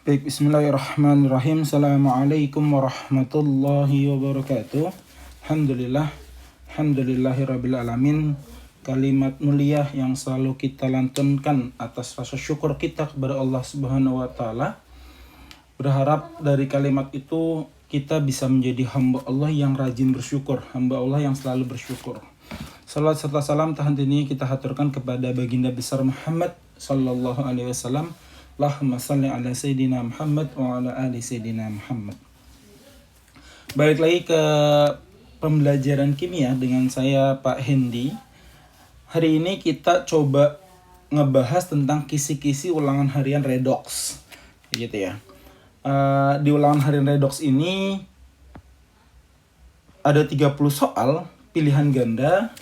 Baik, bismillahirrahmanirrahim. Assalamualaikum warahmatullahi wabarakatuh. Alhamdulillah, alhamdulillahirabbil alamin. Kalimat mulia yang selalu kita lantunkan atas rasa syukur kita kepada Allah Subhanahu wa taala. Berharap dari kalimat itu kita bisa menjadi hamba Allah yang rajin bersyukur, hamba Allah yang selalu bersyukur. Salat serta salam tahan ini kita haturkan kepada baginda besar Muhammad sallallahu alaihi wasallam. Allahumma salli ala Sayyidina Muhammad wa ala ali Sayyidina Muhammad. Balik lagi ke pembelajaran kimia dengan saya Pak Hendy. Hari ini kita coba ngebahas tentang kisi-kisi ulangan harian redox, gitu ya. Di ulangan harian redox ini ada 30 soal pilihan ganda.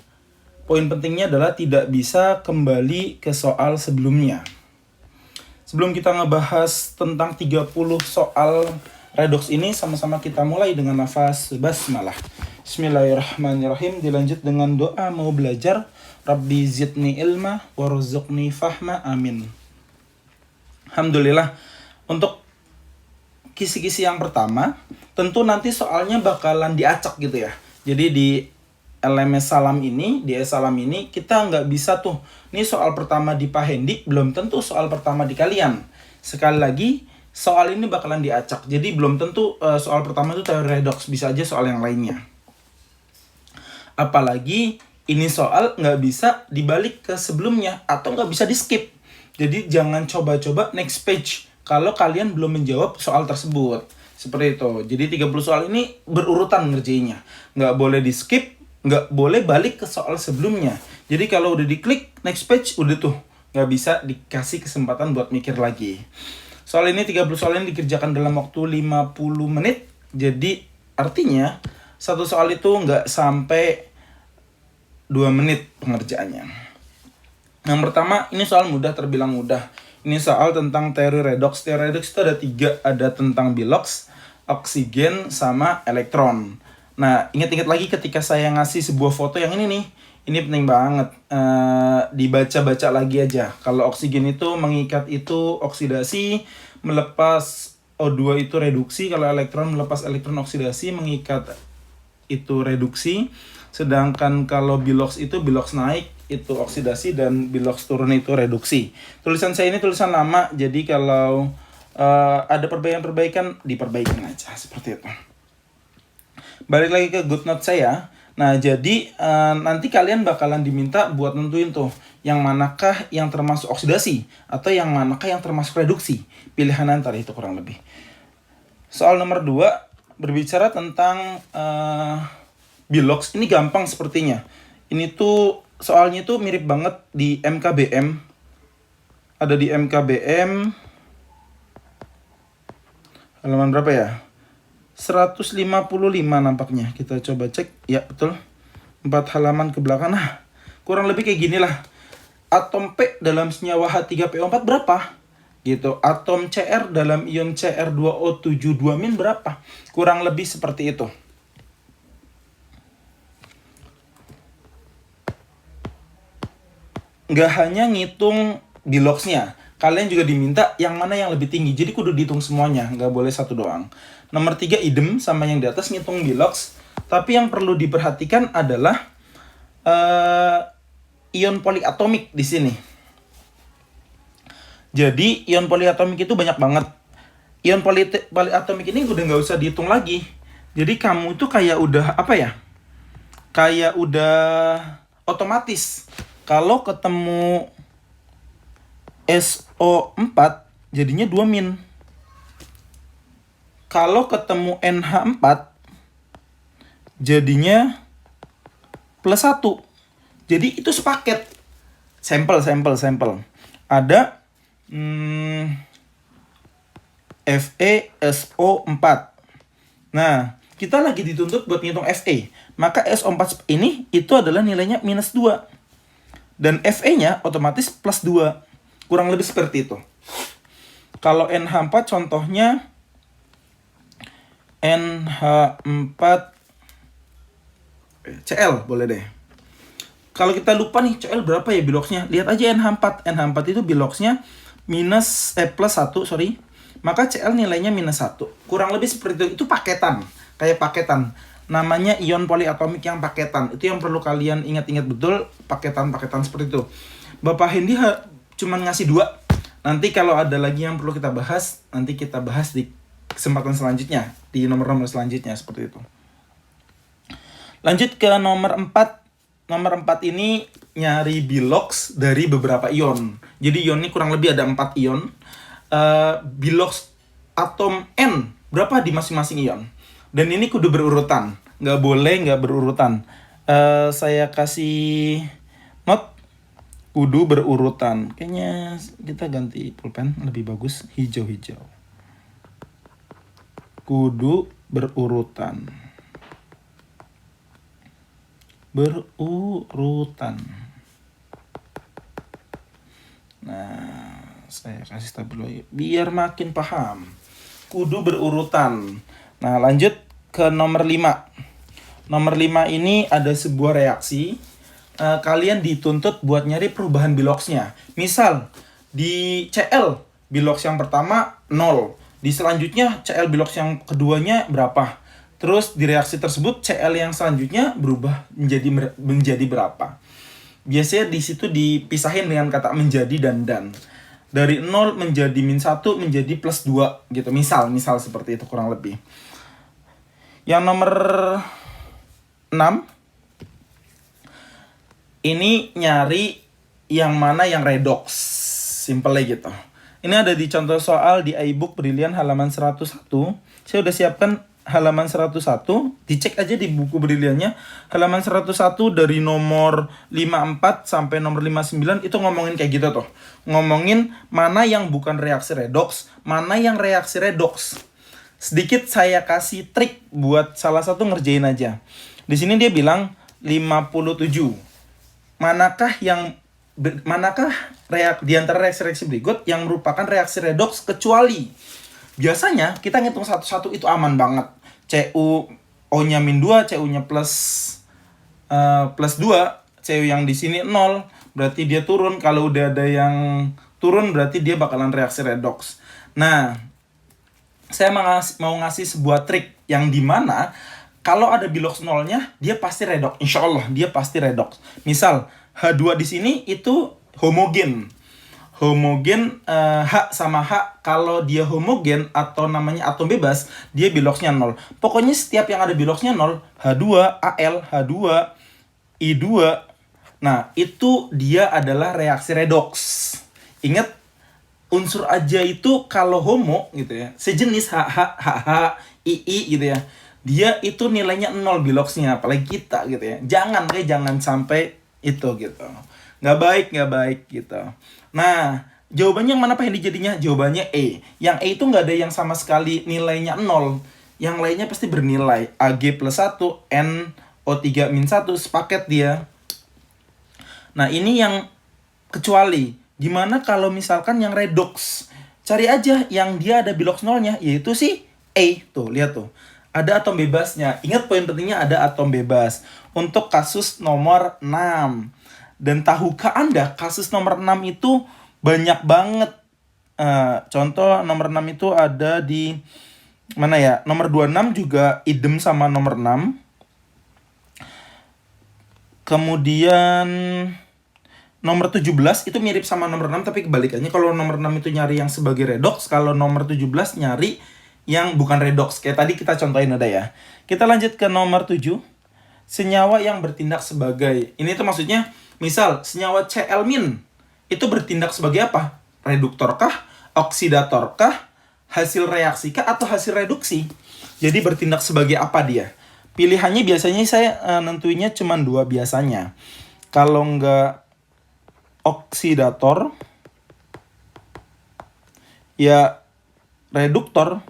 Poin pentingnya adalah tidak bisa kembali ke soal sebelumnya. Sebelum kita ngebahas tentang 30 soal redox ini, sama-sama kita mulai dengan nafas basmalah. Bismillahirrahmanirrahim. Dilanjut dengan doa mau belajar. Rabbi zidni ilma warzuqni fahma, amin. Alhamdulillah. Untuk kisi-kisi yang pertama, tentu nanti soalnya bakalan diacak gitu ya. Jadi di LMS Salam ini, di Salam ini kita nggak bisa tuh, ini soal pertama di Pak Hendy, belum tentu soal pertama di kalian. Sekali lagi, soal ini bakalan diacak. Jadi belum tentu soal pertama itu teori redox, bisa aja soal yang lainnya. Apalagi ini soal nggak bisa dibalik ke sebelumnya atau nggak bisa di skip. Jadi jangan coba-coba next page kalau kalian belum menjawab soal tersebut. Seperti itu. Jadi 30 soal ini berurutan ngerjainnya. Nggak boleh di skip, nggak boleh balik ke soal sebelumnya. Jadi kalau udah diklik next page, udah tuh nggak bisa dikasih kesempatan buat mikir lagi. Soal ini 30 soal ini dikerjakan dalam waktu 50 menit. Jadi artinya satu soal itu nggak sampai 2 menit pengerjaannya. Yang pertama, ini soal mudah, terbilang mudah. Ini soal tentang teori redox. Teori redox itu ada 3, ada tentang bilox, oksigen, sama elektron. Nah, ingat-ingat lagi ketika saya ngasih sebuah foto yang ini nih, ini penting banget, dibaca-baca lagi aja. Kalau oksigen itu mengikat itu oksidasi, melepas O2 itu reduksi. Kalau elektron melepas elektron oksidasi, mengikat itu reduksi. Sedangkan kalau bilox itu bilox naik, itu oksidasi, dan bilox turun itu reduksi. Tulisan saya ini tulisan lama, jadi kalau ada perbaikan-perbaikan, diperbaikin aja, seperti itu. Balik lagi ke good note saya. Nah, jadi nanti kalian bakalan diminta buat nentuin tuh yang manakah yang termasuk oksidasi atau yang manakah yang termasuk reduksi. Pilihan antara itu kurang lebih. Soal nomor 2 berbicara tentang bilox. Ini gampang sepertinya. Ini tuh soalnya tuh mirip banget di MKBM. Ada di MKBM halaman berapa ya? 155 nampaknya. Kita coba cek. Ya, betul. 4 halaman ke belakang. Nah, kurang lebih kayak gini lah. Atom P dalam senyawa H3PO4 berapa? Gitu. Atom Cr dalam ion Cr2O72- berapa? Kurang lebih seperti itu. Nggak hanya ngitung biloxnya, kalian juga diminta yang mana yang lebih tinggi. Jadi kudu dihitung semuanya, nggak boleh satu doang. Nomor 3 idem sama yang di atas ngitung bilox. Tapi yang perlu diperhatikan adalah ion poliatomik di sini. Jadi ion poliatomik itu banyak banget. Ion poliatomik ini udah nggak usah dihitung lagi. Jadi kamu itu kayak udah apa ya? Kayak udah otomatis. Kalau ketemu SO4 jadinya 2-. Kalau ketemu NH4 jadinya +1. Jadi itu sepaket. Sampel. Ada FeSO4. Nah, kita lagi dituntut buat ngitung Fe. Maka SO4 ini itu adalah nilainya -2. Dan Fe-nya otomatis +2. Kurang lebih seperti itu. Kalau NH4 contohnya NH4 Cl boleh deh. Kalau kita lupa nih Cl berapa ya biloxnya, lihat aja NH4. NH4 itu biloxnya +1 maka Cl nilainya -1. Kurang lebih seperti itu paketan, kayak paketan. Namanya ion poliatomik yang paketan. Itu yang perlu kalian ingat-ingat betul, paketan-paketan seperti itu. Bapak Hendy cuman ngasih 2. Nanti kalau ada lagi yang perlu kita bahas, nanti kita bahas di kesempatan selanjutnya, di nomor-nomor selanjutnya seperti itu. Lanjut ke nomor 4. Nomor 4 ini nyari bilox dari beberapa ion. Jadi ion ini kurang lebih ada 4 ion. Bilox atom N berapa di masing-masing ion. Dan ini kudu berurutan. Nggak boleh nggak berurutan. Saya kasih note kudu berurutan. Kayaknya kita ganti pulpen lebih bagus. Hijau-hijau. Kudu berurutan. Berurutan. Nah, saya kasih stabilo biar makin paham. Kudu berurutan. Nah, lanjut ke nomor 5. Nomor 5 ini ada sebuah reaksi. Kalian dituntut buat nyari perubahan biloxnya. Misal, di Cl, bilox yang pertama 0. Di selanjutnya, Cl bilox yang keduanya berapa? Terus di reaksi tersebut Cl yang selanjutnya berubah menjadi berapa? Biasanya di situ dipisahin dengan kata menjadi dan. Dari 0 menjadi -1 menjadi +2 gitu. Misal seperti itu kurang lebih. Yang nomor 6 ini nyari yang mana yang redox. Simple gitu. Ini ada di contoh soal di iBook Brilian halaman 101. Saya udah siapkan halaman 101, dicek aja di buku Briliannya. Halaman 101 dari nomor 54 sampai nomor 59 itu ngomongin kayak gitu tuh. Ngomongin mana yang bukan reaksi redox, mana yang reaksi redox. Sedikit saya kasih trik buat salah satu ngerjain aja. Di sini dia bilang 57. Manakah di antara reaksi-reaksi berikut yang merupakan reaksi redox kecuali biasanya kita ngitung satu-satu itu aman banget. Cu O-nya -2, Cu-nya plus 2, Cu yang di sini 0, berarti dia turun. Kalau udah ada yang turun berarti dia bakalan reaksi redox. Nah, saya mau ngasih sebuah trik yang dimana kalau ada bilox 0-nya dia pasti redox. Insya Allah dia pasti redox. Misal H2 di sini itu homogen. H sama H, kalau dia homogen atau namanya atom bebas, dia biloxnya 0. Pokoknya setiap yang ada biloxnya 0, H2, Al, H2, I2, nah itu dia adalah reaksi redox. Ingat, unsur aja itu kalau homo gitu ya, sejenis HH, II gitu ya, dia itu nilainya 0 biloxnya, apalagi kita gitu ya. Jangan sampai itu gitu. Nggak baik gitu. Nah, jawabannya yang mana Pak Hendy jadinya? Jawabannya E. Yang E itu nggak ada yang sama sekali nilainya 0. Yang lainnya pasti bernilai. Ag plus 1, NO3-1, sepaket dia. Nah, ini yang kecuali. Gimana kalau misalkan yang redox? Cari aja yang dia ada bilox 0-nya, yaitu si E. Tuh, lihat tuh. Ada atom bebasnya. Ingat poin pentingnya ada atom bebas. Untuk kasus nomor 6. Dan tahukah Anda kasus nomor 6 itu banyak banget. Contoh nomor 6 itu ada di mana ya? Nomor 26 juga idem sama nomor 6. Kemudian nomor 17 itu mirip sama nomor 6 tapi kebalikannya. Kalau nomor 6 itu nyari yang sebagai redox, kalau nomor 17 nyari yang bukan redox. Kayak tadi kita contohin ada ya. Kita lanjut ke nomor 7. Senyawa yang bertindak sebagai, ini tuh maksudnya misal senyawa Cl- itu bertindak sebagai apa? Reduktorkah? Oksidatorkah? Hasil reaksi kah? Atau hasil reduksi? Jadi bertindak sebagai apa dia? Pilihannya biasanya saya nentuinnya cuma 2 biasanya. Kalau nggak oksidator, ya reduktor.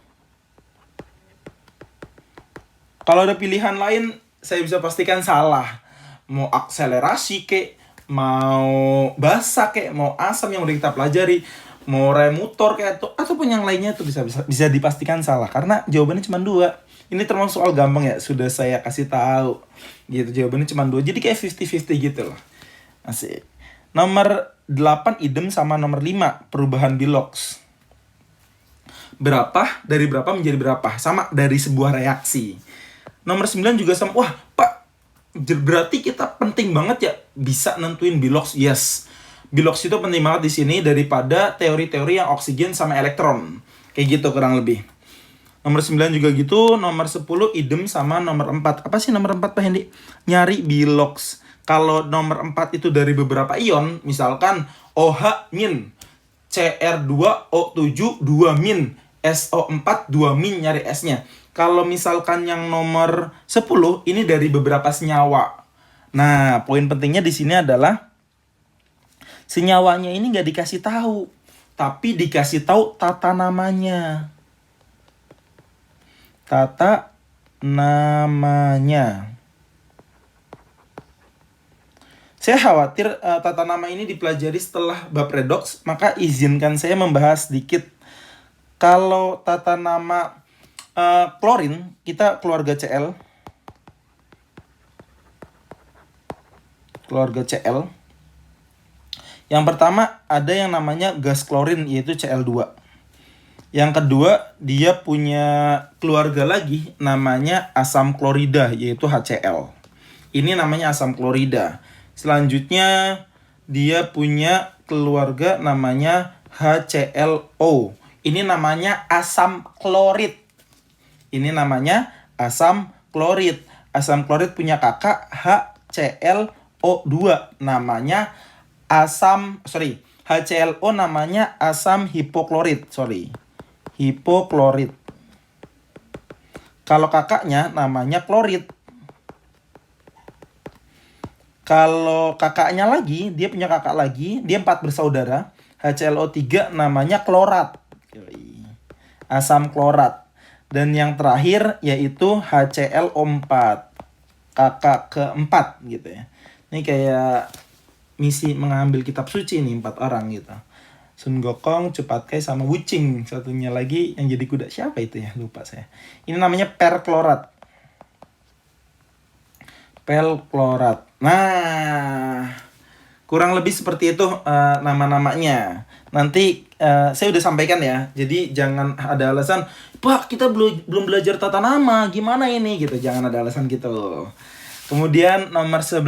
Kalau ada pilihan lain, saya bisa pastikan salah. Mau akselerasi kek, mau basa kek, mau asam yang udah kita pelajari, mau remutor kek, ataupun yang lainnya itu bisa dipastikan salah. Karena jawabannya cuma 2. Ini termasuk soal gampang ya, sudah saya kasih tahu. Gitu, jawabannya cuma 2. Jadi kayak 50-50 gitu loh. Asik. Nomor 8 idem sama nomor 5 perubahan bilox. berapa dari berapa menjadi berapa, sama dari sebuah reaksi. Nomor 9 juga sama. Wah, Pak, berarti kita penting banget ya bisa nentuin Bilox. Yes. Bilox itu penting banget di sini daripada teori-teori yang oksigen sama elektron. Kayak gitu kurang lebih. Nomor 9 juga gitu. Nomor 10 idem sama nomor 4. Apa sih nomor 4 Pak Hendi? Nyari Bilox. Kalau nomor 4 itu dari beberapa ion, misalkan OH min, CR2O7 2 min, SO4 2 min, nyari S-nya. Kalau misalkan yang nomor 10 ini dari beberapa senyawa. Nah, poin pentingnya di sini adalah senyawanya ini nggak dikasih tahu, tapi dikasih tahu tata namanya. Tata namanya. Saya khawatir tata nama ini dipelajari setelah bab redox, maka izinkan saya membahas sedikit. Kalau tata nama klorin, kita keluarga Cl. Keluarga Cl. Yang pertama ada yang namanya gas klorin, yaitu Cl2. Yang kedua, dia punya keluarga lagi namanya asam klorida, yaitu HCl. Ini namanya asam klorida. Selanjutnya, dia punya keluarga namanya HClO. Ini namanya asam klorid. Ini namanya asam klorid. Asam klorid punya kakak HClO2. Namanya HClO namanya asam hipoklorid. Hipoklorid. Kalau kakaknya namanya klorid. Kalau kakaknya lagi, dia punya kakak lagi, dia 4 bersaudara. HClO3 namanya klorat. Asam klorat. Dan yang terakhir yaitu HClO4. Kakak keempat gitu ya. Ini kayak misi mengambil kitab suci nih, 4 orang gitu. Sun Gokong, Cupatkai, sama Wuching. Satunya lagi yang jadi kuda. Siapa itu ya? Lupa saya. Ini namanya perklorat. Perklorat. Nah, kurang lebih seperti itu nama-namanya. Nanti saya udah sampaikan ya. Jadi jangan ada alasan, Pak, kita belum belajar tata nama. Gimana ini? Gitu. Jangan ada alasan gitu. Kemudian nomor 11.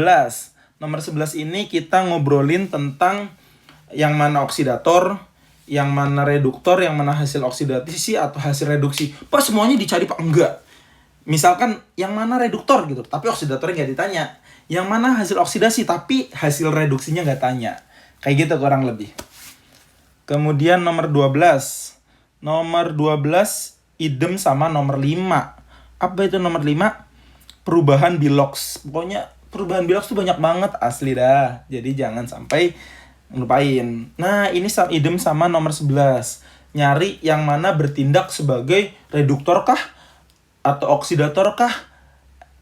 Nomor 11 ini kita ngobrolin tentang yang mana oksidator, yang mana reduktor, yang mana hasil oksidasi atau hasil reduksi. Pak, semuanya dicari Pak? Enggak. Misalkan yang mana reduktor gitu, tapi oksidatornya nggak ditanya. Yang mana hasil oksidasi, tapi hasil reduksinya nggak tanya. Kayak gitu kurang lebih. Kemudian nomor 12. Nomor 12 idem sama nomor 5. Apa itu nomor 5? Perubahan Bilox. Pokoknya perubahan Bilox tuh banyak banget asli dah. Jadi jangan sampai lupain. Nah, ini idem sama nomor 11. Nyari yang mana bertindak sebagai reduktor kah atau oksidator kah?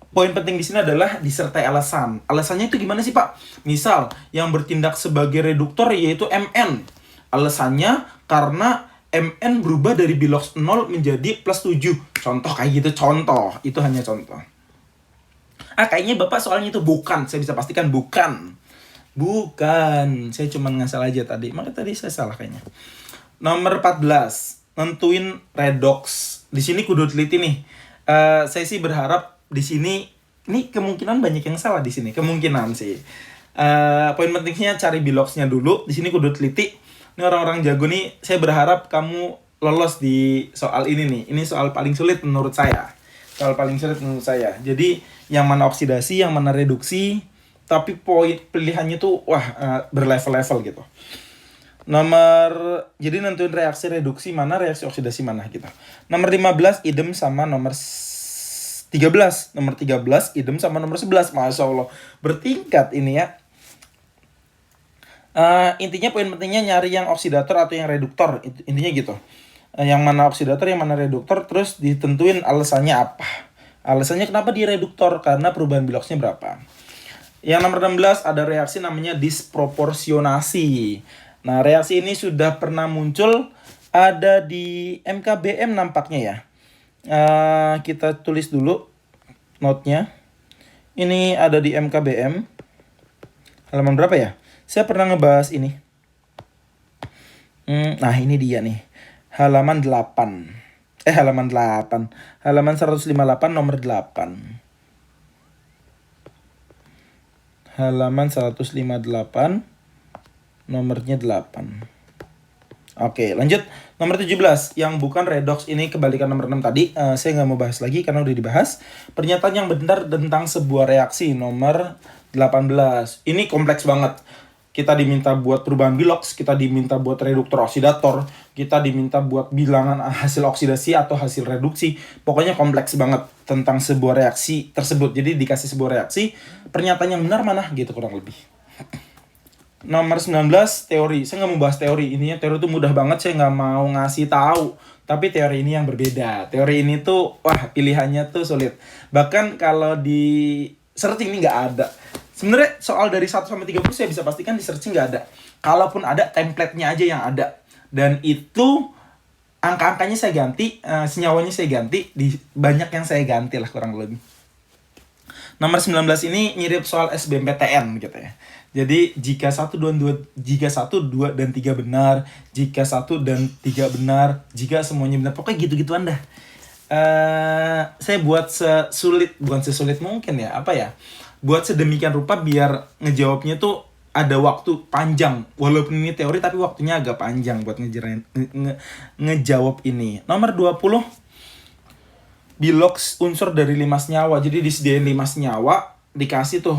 Poin penting di sini adalah disertai alasan. Alasannya itu gimana sih, Pak? Misal yang bertindak sebagai reduktor yaitu Mn. Alasannya karena Mn berubah dari Bilox 0 menjadi plus 7. Contoh kayak gitu, contoh. Itu hanya contoh. Kayaknya Bapak soalnya itu bukan. Saya bisa pastikan bukan. Bukan. Saya cuma ngasal aja tadi. Makanya tadi saya salah kayaknya. Nomor 14. Nentuin redox. Di sini kudu teliti nih. Saya sih berharap di sini, ini kemungkinan banyak yang salah di sini. Kemungkinan sih. Poin pentingnya cari Biloxnya dulu. Di sini kudu teliti. Ini orang-orang jago nih. Saya berharap kamu lolos di soal ini nih. Ini soal paling sulit menurut saya. Jadi yang mana oksidasi, yang mana reduksi, tapi poin pilihannya tuh berlevel-level gitu. Jadi nentuin reaksi reduksi mana, reaksi oksidasi mana gitu. Nomor 15 idem sama nomor 13. Nomor 13 idem sama nomor 11. Masya Allah, bertingkat ini ya. Intinya poin pentingnya nyari yang oksidator atau yang reduktor. Intinya gitu. Yang mana oksidator, yang mana reduktor, terus ditentuin alasannya apa. Alasannya kenapa dia reduktor? Karena perubahan Biloxnya berapa. Yang nomor 16 ada reaksi namanya disproporsionasi. Nah, reaksi ini sudah pernah muncul, ada di MKBM nampaknya ya. Kita tulis dulu note-nya. Ini ada di MKBM. Halaman berapa ya? Saya pernah ngebahas ini. Nah, ini dia nih. halaman 8. Halaman 158 nomor 8. Halaman 158 nomornya 8. Oke, lanjut. Nomor 17, yang bukan redox ini kebalikan nomor 6 tadi. Saya nggak mau bahas lagi karena udah dibahas. Pernyataan yang benar tentang sebuah reaksi, nomor 18. Ini kompleks banget. Kita diminta buat perubahan bilox, kita diminta buat reduktor oksidator, kita diminta buat bilangan hasil oksidasi atau hasil reduksi. Pokoknya kompleks banget tentang sebuah reaksi tersebut. Jadi dikasih sebuah reaksi, pernyataan yang benar mana gitu kurang lebih. Nomor 19, teori. Saya nggak mau bahas teori. Ininya teori itu mudah banget, saya nggak mau ngasih tahu. Tapi teori ini yang berbeda. Teori ini tuh, wah pilihannya tuh sulit. Bahkan kalau di searching ini nggak ada. Sebenarnya soal dari 1 sampai 30 saya bisa pastikan di searching nggak ada. Kalaupun ada, template-nya aja yang ada. Dan itu angka-angkanya saya ganti, senyawanya saya ganti, banyak yang saya ganti lah kurang lebih. Nomor 19 ini mirip soal SBMPTN gitu ya. Jadi jika 1, 2, dan 3 benar, jika 1 dan 3 benar, jika semuanya benar, pokoknya gitu-gituan dah. Saya buat bukan sesulit mungkin ya, buat sedemikian rupa biar ngejawabnya tuh ada waktu panjang. Walaupun ini teori tapi waktunya agak panjang buat ngejawab ini. Nomor 20, bilox unsur dari 5 senyawa. Jadi disediain 5 senyawa, dikasih tuh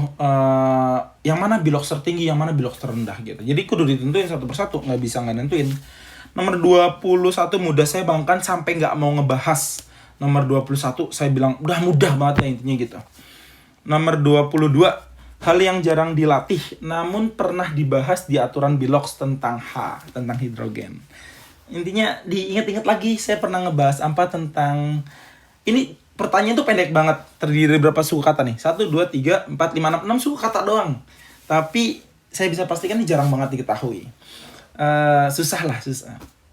yang mana bilox tertinggi, yang mana bilox terendah gitu. Jadi kudu ditentuin satu persatu, nggak bisa nggak nentuin. Nomor 21 mudah, saya bahkan sampai nggak mau ngebahas. Nomor 21 saya bilang udah mudah banget ya intinya gitu. Nomor 22, hal yang jarang dilatih namun pernah dibahas di aturan bilox tentang tentang hidrogen. Intinya diingat-ingat lagi, saya pernah ngebahas apa tentang ini. Pertanyaan tuh pendek banget, terdiri berapa suku kata nih? 1, 2, 3, 4, 5, 6 suku kata doang. Tapi saya bisa pastikan ini jarang banget diketahui. Susah.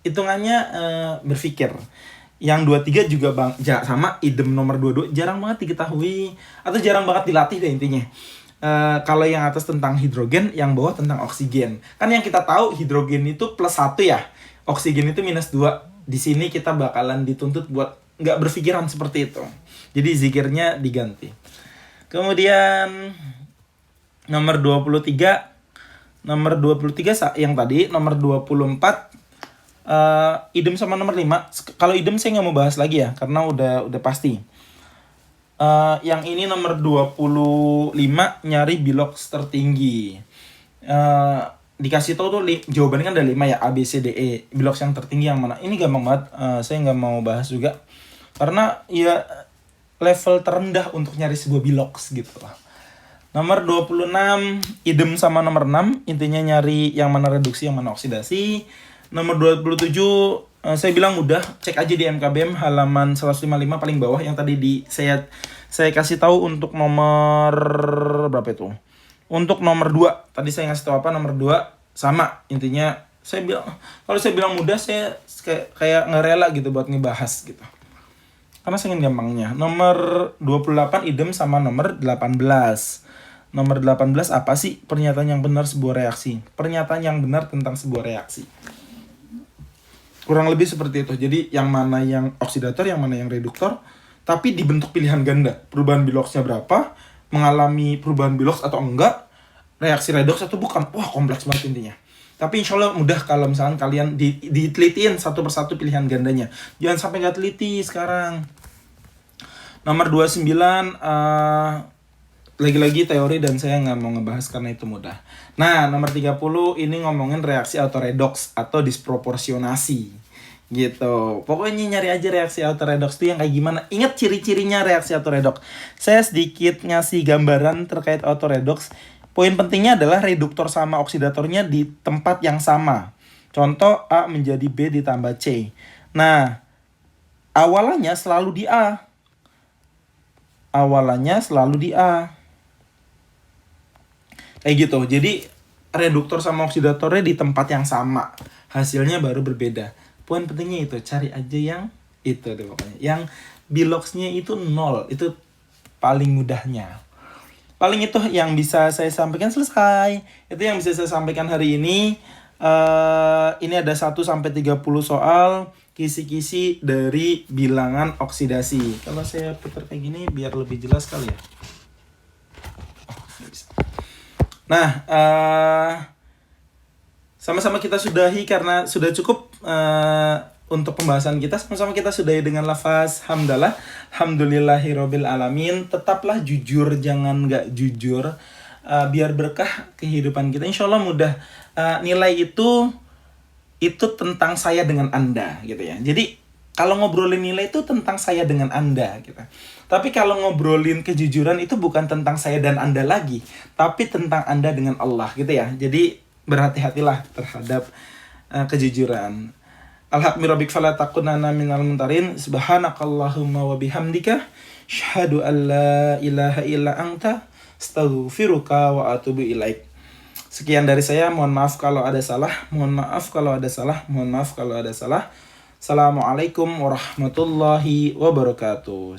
Hitungannya berpikir. Yang 23 juga sama, idem nomor 22 jarang banget diketahui atau jarang banget dilatih deh intinya. Kalau yang atas tentang hidrogen, yang bawah tentang oksigen. Kan yang kita tahu hidrogen itu +1 ya, oksigen itu -2. Di sini kita bakalan dituntut buat nggak berpikiran seperti itu. Jadi zikirnya diganti. Kemudian nomor 23 yang tadi, nomor 24 idem sama nomor 5. Kalau idem saya nggak mau bahas lagi ya karena udah pasti. Yang ini nomor 25 nyari bilox tertinggi. Dikasih tahu tuh jawabannya kan ada 5 ya, A, B, C, D, E. Bilox yang tertinggi yang mana? Ini gampang banget, saya nggak mau bahas juga. Karena ya level terendah untuk nyari sebuah bilox gitu lah. Nomor 26, idem sama nomor 6. Intinya nyari yang mana reduksi, yang mana oksidasi. Nomor 27, saya bilang mudah. Cek aja di MKBM halaman 155 paling bawah. Yang tadi saya kasih tahu untuk nomor berapa itu? Untuk nomor 2, tadi saya ngasih tahu apa, nomor 2 sama. Intinya kalau saya bilang mudah, saya kayak ngerela gitu buat ngebahas gitu. Karena saya ingin gampangnya. Nomor 28 idem sama nomor 18. Nomor 18 apa sih? Pernyataan yang benar sebuah reaksi. Pernyataan yang benar tentang sebuah reaksi. Kurang lebih seperti itu. Jadi yang mana yang oksidator, yang mana yang reduktor. Tapi dibentuk pilihan ganda. Perubahan biloxnya berapa? Mengalami perubahan bilox atau enggak? Reaksi redox atau bukan? Wah, kompleks banget intinya. Tapi insya Allah mudah kalau misalkan kalian ditelitiin satu persatu pilihan gandanya. Jangan sampai nggak teliti sekarang. Nomor 29, lagi-lagi teori dan saya nggak mau ngebahas karena itu mudah. Nah, nomor 30 ini ngomongin reaksi autoredox atau disproporsionasi. Gitu. Pokoknya nyari aja reaksi autoredox itu yang kayak gimana. Ingat ciri-cirinya reaksi autoredox. Saya sedikit ngasih gambaran terkait autoredox. Poin pentingnya adalah reduktor sama oksidatornya di tempat yang sama. Contoh A menjadi B ditambah C. Nah, awalannya selalu di A. Kayak gitu. Jadi reduktor sama oksidatornya di tempat yang sama. Hasilnya baru berbeda. Poin pentingnya itu, cari aja yang itu deh pokoknya. Yang biloxnya itu 0. Itu paling mudahnya. Paling itu yang bisa saya sampaikan, selesai. Itu yang bisa saya sampaikan hari ini. Ini ada 1-30 soal. kisi-kisi dari bilangan oksidasi. Kalau saya putar kayak gini biar lebih jelas kali ya. Nah, sama-sama kita sudahi karena sudah cukup untuk pembahasan kita. Sama-sama kita sudahi dengan lafaz hamdalah, alhamdulillahirabbil alamin. Tetaplah jujur, jangan nggak jujur. Biar berkah kehidupan kita. Insya Allah mudah. Nilai itu tentang saya dengan Anda gitu ya. Jadi kalau ngobrolin nilai itu tentang saya dengan Anda gitu. Tapi kalau ngobrolin kejujuran itu bukan tentang saya dan Anda lagi, tapi tentang Anda dengan Allah gitu ya. Jadi berhati-hatilah terhadap kejujuran. Alhamdulillah fala takunanna minal mumtarin. Subhanakallahumma wa bihamdika asyhadu an la ilaha illa anta astaghfiruka wa atubu ilaik. Sekian dari saya, mohon maaf kalau ada salah, mohon maaf kalau ada salah, mohon maaf kalau ada salah. Assalamualaikum warahmatullahi wabarakatuh.